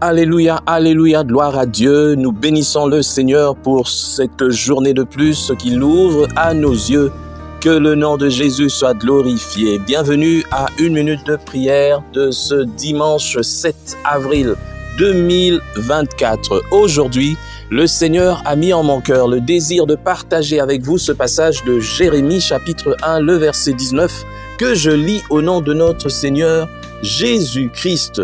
Alléluia, alléluia, gloire à Dieu. Nous bénissons le Seigneur pour cette journée de plus qu'il ouvre à nos yeux. Que le nom de Jésus soit glorifié. Bienvenue à une minute de prière de ce dimanche 7 avril 2024. Aujourd'hui, le Seigneur a mis en mon cœur le désir de partager avec vous ce passage de Jérémie chapitre 1, le verset 19, que je lis au nom de notre Seigneur Jésus-Christ.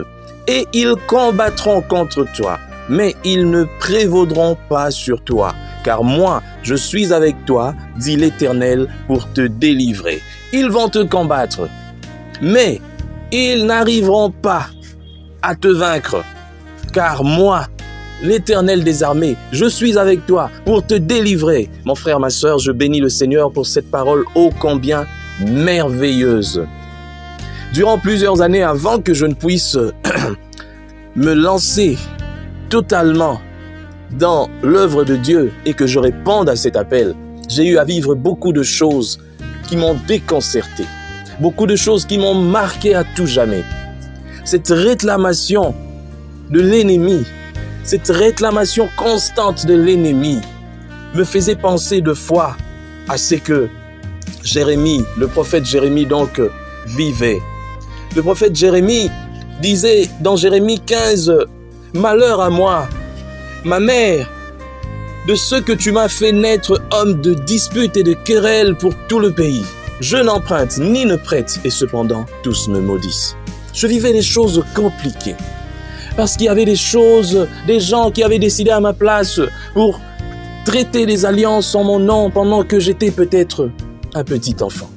Et ils combattront contre toi, mais ils ne prévaudront pas sur toi, car moi, je suis avec toi, dit l'Éternel, pour te délivrer. Ils vont te combattre, mais ils n'arriveront pas à te vaincre, car moi, l'Éternel des armées, je suis avec toi pour te délivrer. Mon frère, ma sœur, je bénis le Seigneur pour cette parole ô combien merveilleuse. Durant plusieurs années, avant que je ne puisse me lancer totalement dans l'œuvre de Dieu et que je réponde à cet appel, j'ai eu à vivre beaucoup de choses qui m'ont déconcerté, beaucoup de choses qui m'ont marqué à tout jamais. Cette réclamation de l'ennemi, cette réclamation constante de l'ennemi me faisait penser de fois à ce que Jérémie, le prophète Jérémie donc, vivait. Le prophète Jérémie disait dans Jérémie 15, « Malheur à moi, ma mère, de ce que tu m'as fait naître homme de dispute et de querelle pour tout le pays. Je n'emprunte ni ne prête, et cependant tous me maudissent. » Je vivais des choses compliquées, parce qu'il y avait des gens qui avaient décidé à ma place pour traiter des alliances en mon nom pendant que j'étais peut-être un petit enfant.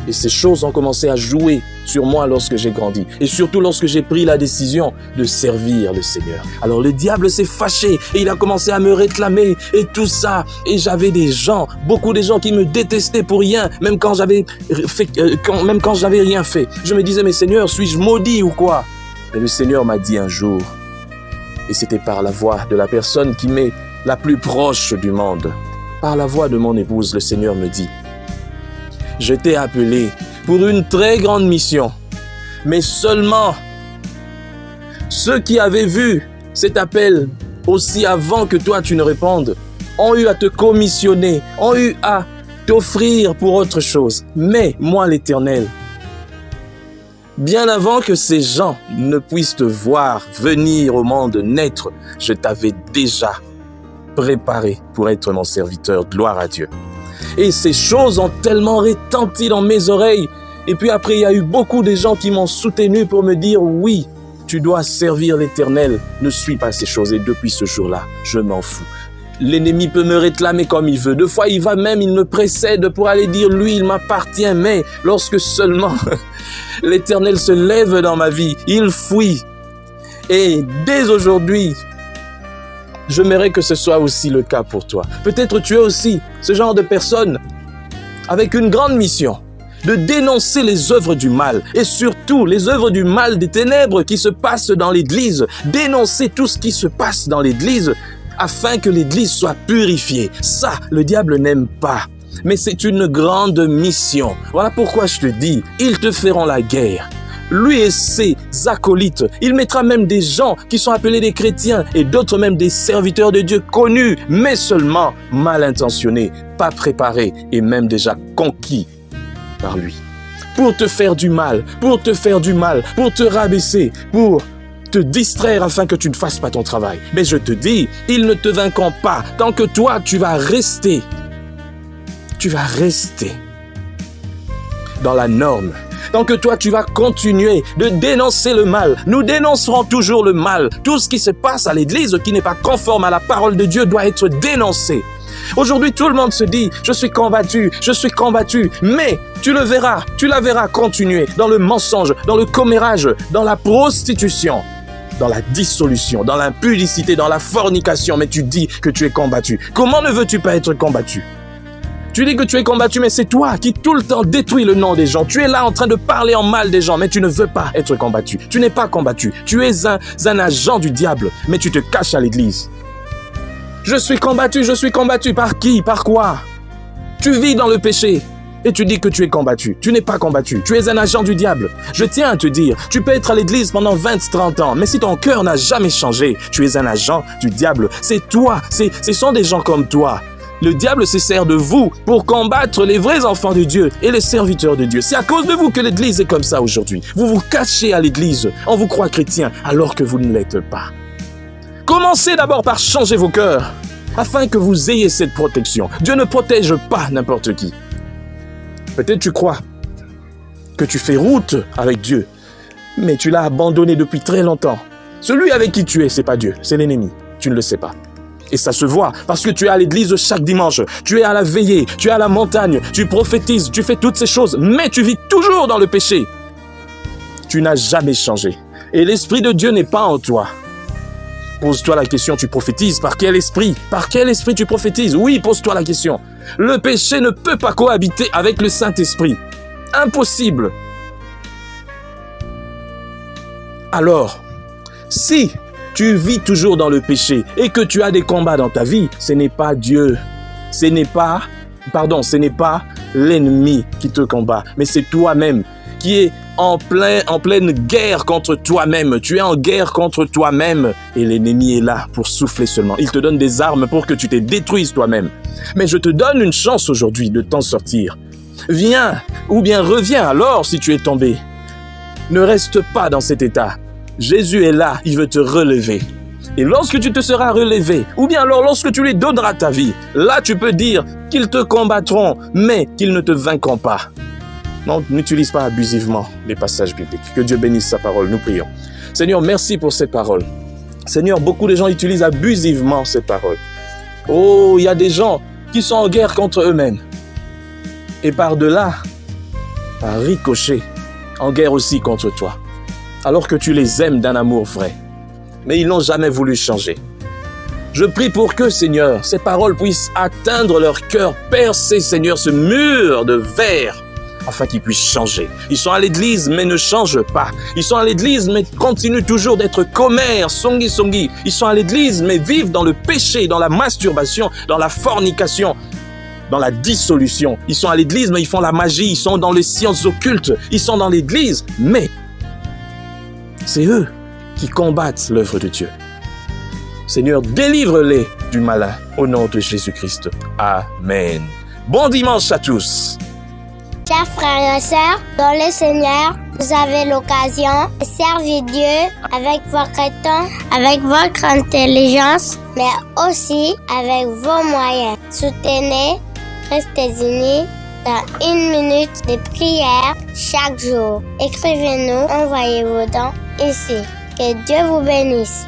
Et ces choses ont commencé à jouer sur moi lorsque j'ai grandi. Et surtout lorsque j'ai pris la décision de servir le Seigneur. Alors le diable s'est fâché et il a commencé à me réclamer et tout ça. Et j'avais beaucoup de gens qui me détestaient pour rien, même quand j'avais rien fait. Je me disais, mais Seigneur, suis-je maudit ou quoi? Et le Seigneur m'a dit un jour, et c'était par la voix de la personne qui m'est la plus proche du monde, par la voix de mon épouse, le Seigneur me dit, je t'ai appelé pour une très grande mission, mais seulement ceux qui avaient vu cet appel aussi avant que toi tu ne répondes ont eu à te commissionner, ont eu à t'offrir pour autre chose. Mais moi l'Éternel, bien avant que ces gens ne puissent te voir venir au monde naître, je t'avais déjà préparé pour être mon serviteur. Gloire à Dieu. Et ces choses ont tellement retenti dans mes oreilles. Et puis après, il y a eu beaucoup de gens qui m'ont soutenu pour me dire, oui, tu dois servir l'Éternel. Ne suis pas ces choses. Et depuis ce jour-là, je m'en fous. L'ennemi peut me réclamer comme il veut. Deux fois, il me précède pour aller dire, lui, il m'appartient. Mais lorsque seulement l'Éternel se lève dans ma vie, il fuit. Et dès aujourd'hui, j'aimerais que ce soit aussi le cas pour toi. Peut-être tu es aussi ce genre de personne avec une grande mission de dénoncer les œuvres du mal et surtout les œuvres du mal des ténèbres qui se passent dans l'Église. Dénoncer tout ce qui se passe dans l'Église afin que l'Église soit purifiée. Ça, le diable n'aime pas. Mais c'est une grande mission. Voilà pourquoi je te dis, ils te feront la guerre. Lui et ses acolytes, il mettra même des gens qui sont appelés des chrétiens et d'autres même des serviteurs de Dieu connus, mais seulement mal intentionnés, pas préparés et même déjà conquis par lui. Pour te faire du mal, pour te rabaisser, pour te distraire afin que tu ne fasses pas ton travail. Mais je te dis, ils ne te vaincront pas tant que toi, tu vas rester dans la norme. Tant que toi, tu vas continuer de dénoncer le mal. Nous dénoncerons toujours le mal. Tout ce qui se passe à l'Église qui n'est pas conforme à la parole de Dieu doit être dénoncé. Aujourd'hui, tout le monde se dit, je suis combattu, mais tu la verras continuer dans le mensonge, dans le commérage, dans la prostitution, dans la dissolution, dans l'impudicité, dans la fornication, mais tu dis que tu es combattu. Comment ne veux-tu pas être combattu? Tu dis que tu es combattu, mais c'est toi qui tout le temps détruis le nom des gens. Tu es là en train de parler en mal des gens, mais tu ne veux pas être combattu. Tu n'es pas combattu. Tu es un agent du diable, mais tu te caches à l'église. Je suis combattu. Par qui? Par quoi? Tu vis dans le péché. et tu dis que tu es combattu. Tu n'es pas combattu. Tu es un agent du diable. Je tiens à te dire, tu peux être à l'église pendant 20-30 ans, mais si ton cœur n'a jamais changé, tu es un agent du diable. C'est toi. Ce sont des gens comme toi. Le diable se sert de vous pour combattre les vrais enfants de Dieu et les serviteurs de Dieu. C'est à cause de vous que l'église est comme ça aujourd'hui. Vous vous cachez à l'église, on vous croit chrétien alors que vous ne l'êtes pas. Commencez d'abord par changer vos cœurs afin que vous ayez cette protection. Dieu ne protège pas n'importe qui. Peut-être tu crois que tu fais route avec Dieu, mais tu l'as abandonné depuis très longtemps. Celui avec qui tu es, c'est pas Dieu, c'est l'ennemi. Tu ne le sais pas. Et ça se voit parce que tu es à l'église chaque dimanche, tu es à la veillée, tu es à la montagne, tu prophétises, tu fais toutes ces choses, mais tu vis toujours dans le péché. Tu n'as jamais changé. Et l'Esprit de Dieu n'est pas en toi. Pose-toi la question, tu prophétises par quel esprit? Par quel esprit tu prophétises? Oui, pose-toi la question. Le péché ne peut pas cohabiter avec le Saint-Esprit. Impossible. Alors, si tu vis toujours dans le péché et que tu as des combats dans ta vie, ce n'est pas Dieu. Ce n'est pas l'ennemi qui te combat, mais c'est toi-même qui es en pleine guerre contre toi-même. Tu es en guerre contre toi-même et l'ennemi est là pour souffler seulement. Il te donne des armes pour que tu te détruises toi-même. Mais je te donne une chance aujourd'hui de t'en sortir. Viens ou bien reviens alors si tu es tombé. Ne reste pas dans cet état. Jésus est là, il veut te relever. Et lorsque tu te seras relevé, ou bien alors lorsque tu lui donneras ta vie, là tu peux dire qu'ils te combattront, mais qu'ils ne te vaincront pas. Non, n'utilise pas abusivement les passages bibliques. Que Dieu bénisse sa parole, nous prions. Seigneur, merci pour cette parole. Seigneur, beaucoup de gens utilisent abusivement cette parole. Oh, il y a des gens qui sont en guerre contre eux-mêmes. Et par-delà, par ricochet, en guerre aussi contre toi. Alors que tu les aimes d'un amour vrai. Mais ils n'ont jamais voulu changer. Je prie pour que, Seigneur, ces paroles puissent atteindre leur cœur, percer, Seigneur, ce mur de verre, afin qu'ils puissent changer. Ils sont à l'église, mais ne changent pas. Ils sont à l'église, mais continuent toujours d'être commères, songi. Ils sont à l'église, mais vivent dans le péché, dans la masturbation, dans la fornication, dans la dissolution. Ils sont à l'église, mais ils font la magie. Ils sont dans les sciences occultes. Ils sont dans l'église, mais c'est eux qui combattent l'œuvre de Dieu. Seigneur, délivre-les du malin au nom de Jésus-Christ. Amen. Bon dimanche à tous. Chers frères et sœurs, dans le Seigneur, vous avez l'occasion de servir Dieu avec votre temps, avec votre intelligence, mais aussi avec vos moyens. Soutenez, restez unis dans 1 minute de prière chaque jour. Écrivez-nous, envoyez vos dons ici. Que Dieu vous bénisse.